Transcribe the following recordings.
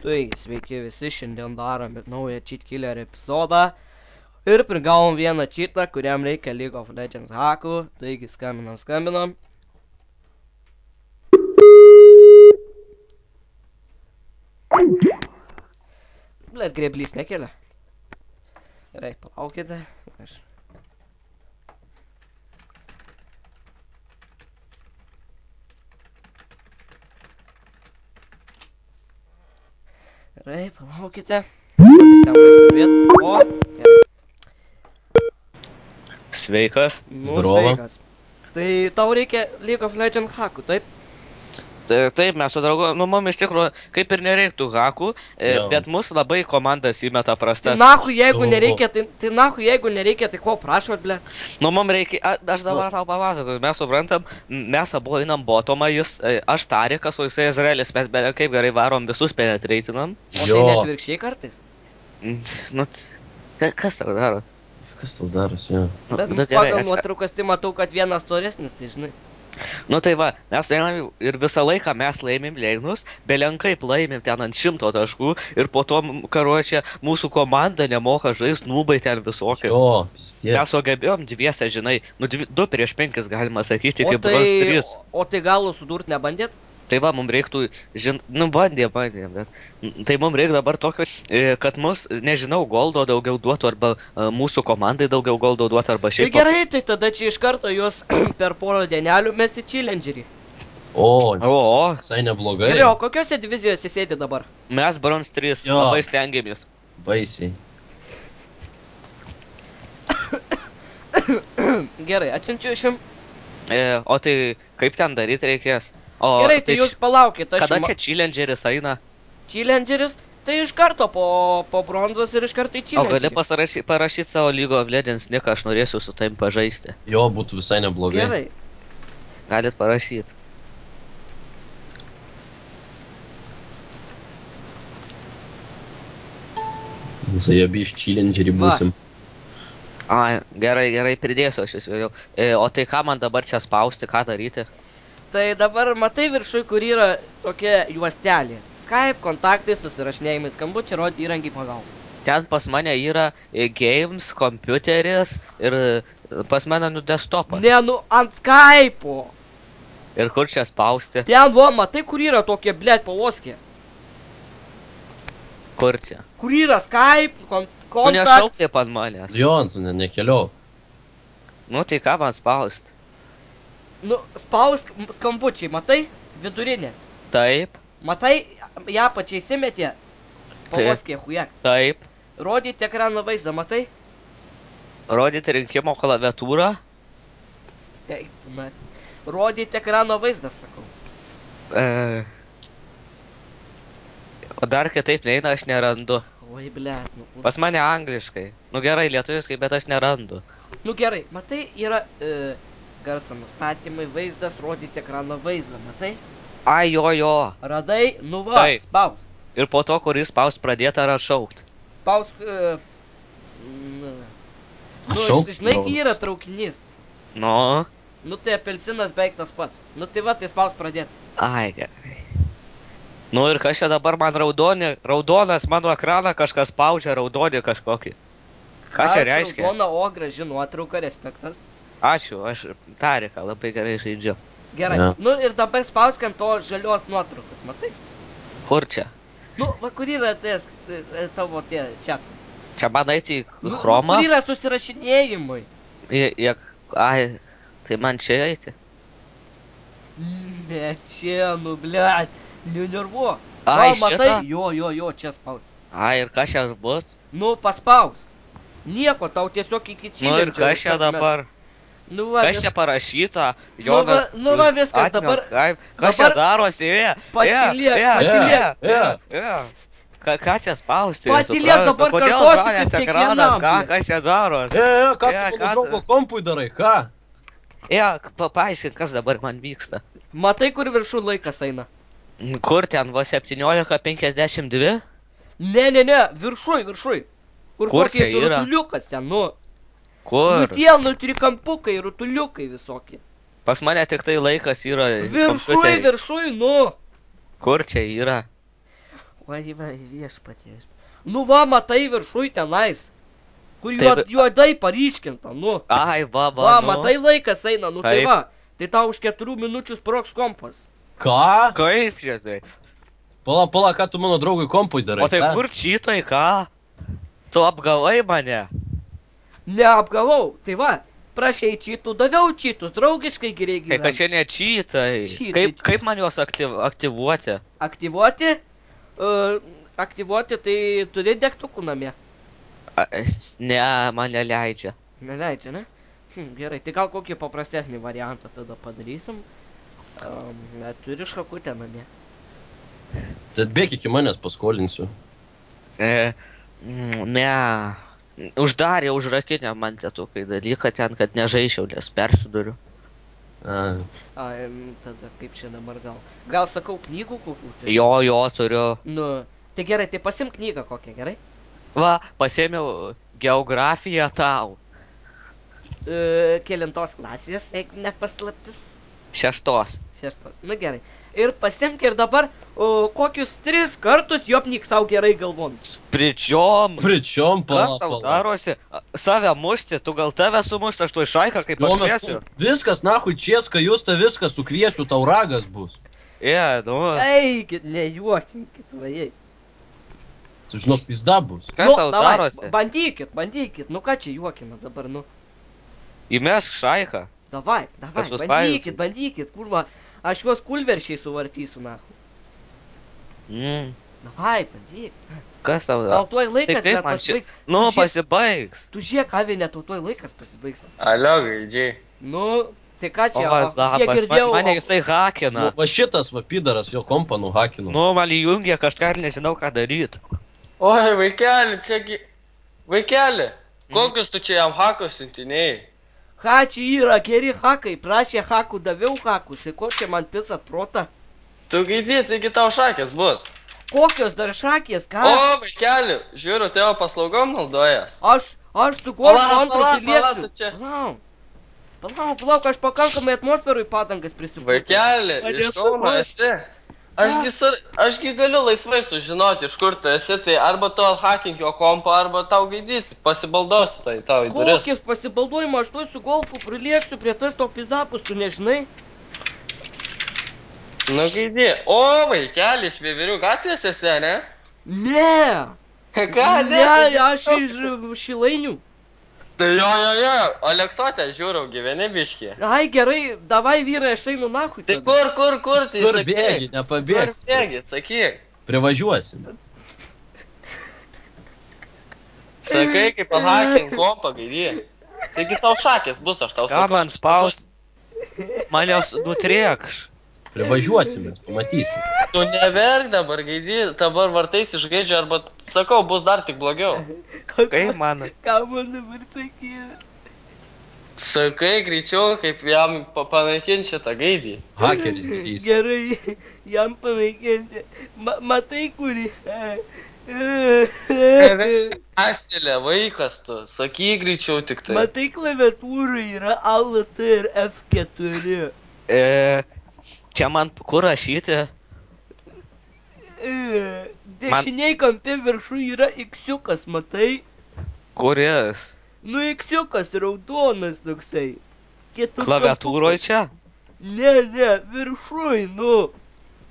Tai sveiki visi, šiandien darome naują Cheat Killer epizodą. Ir prigavom vieną cheatą, kuriam reikia League of Legends hakų. Taigi skambinam. Blet, greblys nekelia. Gerai, palaukite. Gerai, palaukite. O, gerai. Sveikas. Nu, sveikas. Tai tau reikia League of Legends hakų, taip? Taip, mes su draugu, mum iš tikrųjų kaip ir nereiktų hakų, bet mus labai komandas įmeta prastas. Tai nahu, jeigu nereikia, tai ko prašot, ble? Mum reikia, aš dabar tau papasakoju, mes suprantam, mes abu einam botomą, aš Tarikas, o jisai Izraelis, mes beveik kaip gerai varom visus penetreitinam. O tai net virkščiai kartais? Nu, kas tau daro? Kas tau darosi, jo? Bet pagal nuotraukas tai matau, kad vienas storesnis, tai žinai. Nu tai va, mes einam ir visą laiką mes laimim lėgnus, belenkaip laimim ten ant 100 taškų ir po to, karuočia, mūsų komanda nemoka žaist, nubai ten visokie. Jo, vis tiek. Mes sugebėjom dviese, žinai, nu 2 prieš 5 galima sakyti, kaip bronz 3. O tai galų sudurt nebandėt? Tai va, mums reiktų, nu bandėm, bet tai mums reikia dabar tokio, kad mus, nežinau, goldo daugiau duotų, arba mūsų komandai daugiau goldo duotų, arba šiaip. Tai gerai, tai tada čia iš karto juos per porą dienelių mes į challengerį. O, visai neblogai. Gerai, o kokiose divizijose sėdi dabar? Mes bronz 3, labai stengiamės. Baisiai. Gerai, atsiunčiu išim. O tai kaip ten daryti reikės? Gerai, tai jūs palaukit. Kada čia challengeris eina? Challengeris? Tai iš karto po bronzos ir iš karto į challengerį. O gali parašyti savo League of Legends niką, aš norėsiu su taim pažaisti. Jo, būtų visai neblogai. Gerai. Galit parašyti. Visai abi iš challengerį būsim. Gerai, pridėsiu aš vis vėliau. O tai ką man dabar čia spausti, ką daryti? Tai dabar matai viršui, kur yra tokia juostelė. Skype, kontaktai, susirašinėjimai, skambučiai, rodyti įrankiai pagalba. Ten pas mane yra games, kompiuteris ir pas mane desktopas. Ne, ant Skype'o. Ir kur čia spausti? Ten, matai, kur yra tokie, blėt, paloskė. Kur čia? Kur yra Skype, kontaktai. Tu nešauk taip ant manęs. Jo, nekeliau. Nu tai ką man spausti? Nu, spausk skambučiai, matai? Vidurinė. Taip. Matai, ją pačiai įsimetė. Pavoskė, hujek. Taip. Rodyti ekrano vaizdą, matai? Rodyti rinkimo klaviatūrą? Taip, na. Rodyti ekrano vaizdą, sakau. O dar kitaip neina, aš nerandu. Oi, blėt. Pas mane angliškai. Nu gerai, lietuviškai, bet aš nerandu. Nu gerai, matai, yra... garso nustatymai, vaizdas, rodyti ekrano vaizdą, matai? Ai, jo. Radai, nu va, spausk. Ir po to, kuris spaust pradėta ar šaukt. Spausk... žinai, yra traukinys. Nu? Nu tai apelsinas beveik tas pats. Nu tai va, tai spausk pradėt. Ai, gerai. Nu ir kas čia dabar man raudonas mano ekraną kažkas spaudžia, raudonį kažkokį. Ką čia reiškia? Raudona, o graži nuotrauka, respektas. Ačiū, aš Tariką labai gerai žaidžiu. Gerai, nu ir dabar spausk ant to žalios nuotraukas, matai? Kur čia? Nu, va kur yra tavo tie čiatai? Čia man eiti į Chromą? Kur yra susirašinėjimui? Ai, tai man čia eiti? Ne, čia, nu, blėt, nenervuo. Ai, šitą? Jo, čia spausk. Ai, ir kas čia bus? Nu, paspausk. Nieko, tau tiesiog iki čilindžio. Nu ir kas čia dabar? Kas čia parašyta? Jonas... Nu va, viskas dabar... Kas čia darosi? Patylėk. Ką čia spausti? Patylėk, dabar kartuosi kaip kiekvienam. Kas čia daros? Ką tu mano draugo kompui darai, ką? Paaiškink, kas dabar man vyksta. Matai, kur viršų laikas eina? Kur ten, va 17:52? Ne, viršui. Kur čia yra? Rutuliukas ten, nu. Kur? Nu tie, trikampukai, rutuliukai visokie. Pas mane tik tai laikas yra Viršui, nu. Kur čia yra? Va, viešpatie. Nu va, matai viršui tenais. Kur Tai- juodai paryškinta, nu. Ai, va, Va, nu. matai laikas eina, nu tai Taip. va. Tai tau už 4 minučių sprogs kompas. Ką? Kaip čia tai? Pala, ką tu mano draugui kompui darai? O tai ką? kur čytai, ką? Tu apgavai mane. Neapgavau, tai va. Prašai čytų, daviau čytus, draugiškai geriai Kai gyventi. kažkai ne čytai. Čytai. Kaip man juos aktyvuoti? Aktyvuoti? Aktyvuoti, tai turi degtukų namie. Ne, man neleidžia. Neleidžia, ne? Gerai, tai gal kokį paprastesnį variantą tada padarysim. Turi šakutę namie. Tai bėk iki manęs paskolinsiu. Ne. Uždarė, užrakinę man tėtukai dalyką ten, kad nežaičiau, nes persiduriu. A, Tada kaip čia dabar gal. Gal sakau knygų kokių? Tai? Jo, turiu. Nu, tai gerai, tai pasim knygą kokią, gerai? Va, pasėmiau geografiją tau. Kelintos klasės, jeigu nepaslaptis. 6. 6. Nu gerai. Ir pasimk ir dabar kokius 3 kartus jopnyk savo gerai galvon. Pričiom. Pričiom, Kas tau darosi? Save mušti, tu gal tave sumušti, aš tu išaiką kaip pakviesiu. Viskas, nahui, Česka, Justa, viskas sukviesiu, tau ragas bus. Nu. Eikit, nejuokinkit, vajai. Tu žinok, pizda bus. Kas tau darosi? Bandykit, nu ką čia juokina dabar, nu. Įmesk šaiką. Davai, bandykit, kurva. Aš juos kulveršiai suvartysiu, na. Davai, bandyk. Kas tau Gal darosi? tuoj laikas, kaip bet man čia- pasibaigs. Nu, pasibaigs. Tu žiūrėk, Avinė, tuoj laikas pasibaigs. Alio, gaidžiai. Nu, tai ką čia, O, kiek girdėjau, mane jisai hakina. Va šitas, va pidaras, jo kompą nuhakino. Nu, man įjungė kažką ir nežinau, ką daryti. Oi, vaikeli, čiagi... Vaikeli, kokius tu čia jam hakus siuntinėjai? ką čia yra, geri hakai, prašė hakų, daviau hakus, ir ko čia man pisat protą? Tu gaidžiai, taigi tau šakės bus. Kokios dar šakės, ką? O, vaikeli, žiūriu, tėvo paslaugom naudojas. Aš su golfu Palauk, antru palauk, piliesiu. tu čia. Palauk, aš pakankamai atmosferui padangas prisipūčiau. Vaikeli, Aš iš esu kauno buvęs. esi. Ašgi galiu laisvai sužinoti, iš kur tu esi, tai arba tu athackink jo kompą, arba tau gaidyti, pasibaldosiu tai tau į duris. Kokis pasibaldojimo, aš tuoj su golfu priliesiu prie tas to pizapus, tu nežinai? Nu gaidžiai. O, vaikeli, iš Vėverių gatvės esi, ne? Ne, Ką, ne, aš iš Šilainių. Tai jo, Aleksotė, žiūrau, gyveni biški. Ai, gerai, davai vyrai, aš einu nahui. Tai tada. kur, tai Kur sakyk. bėgi, Kur nepabėgs. bėgi, sakyk. Privažiuosim. Sakai, kaip athackink kompą, gaidžiai. Taigi tau šakės bus, aš tau Ką sakau. man spaust? Man jos nutriekš. Privažiuosim, mes pamatysim. Tu neverk dabar, gaidžiai, dabar vartais išgaidžia, arba, sakau, bus dar tik blogiau. Kaip man? Ką man dabar sakyti? Sakai, greičiau, kaip jam panaikinti šitą gaidį. Hakeris didys. Gerai, jam panaikinti. Matai, kurį. Asilė, vaikas tu, sakyk greičiau tik tai. Matai, klaviatūrai yra ALT ir F4. Čia man kur rašyti? Dešiniai kampe viršų yra X-iukas, matai? Kuris? Nu, X-iukas, raudonas toksai. Klaviatūroj čia? Ne, viršui, nu.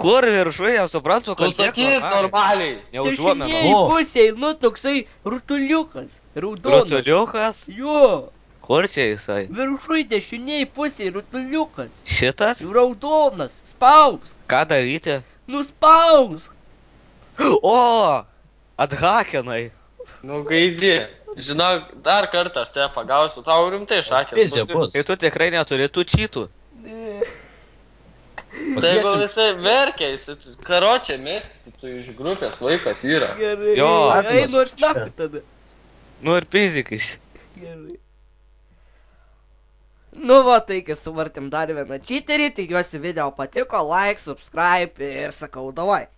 Kur viršuje, aš suprantu, Tu kad sakyk normaliai. neužuomenu. Dešiniai pusėj, nu, toksai rutuliukas. Raudonas. Rutuliukas? Jo. Kur čia jisai? Viršui dešiniai pusėj rutuliukas. Šitas? Raudonas. Spausk. Ką daryti? Nuspausk. O! Athakinai. Nu, gaidį. Žinok, dar kartą aš tave pagausiu, tau rimtai šakės. Vizija bus. Tai tu tikrai neturi tų čytų. Tai gal jisai verkia, jisai karočią mesti, tu iš grupės vaikas yra. Gerai. Jo. Einu aš naktį tada. Nu ir fizikais. Gerai. Nu va, tai kai suvartėm dar vieną čyterį, tikiuosi video patiko, like, subscribe ir sakau, davai.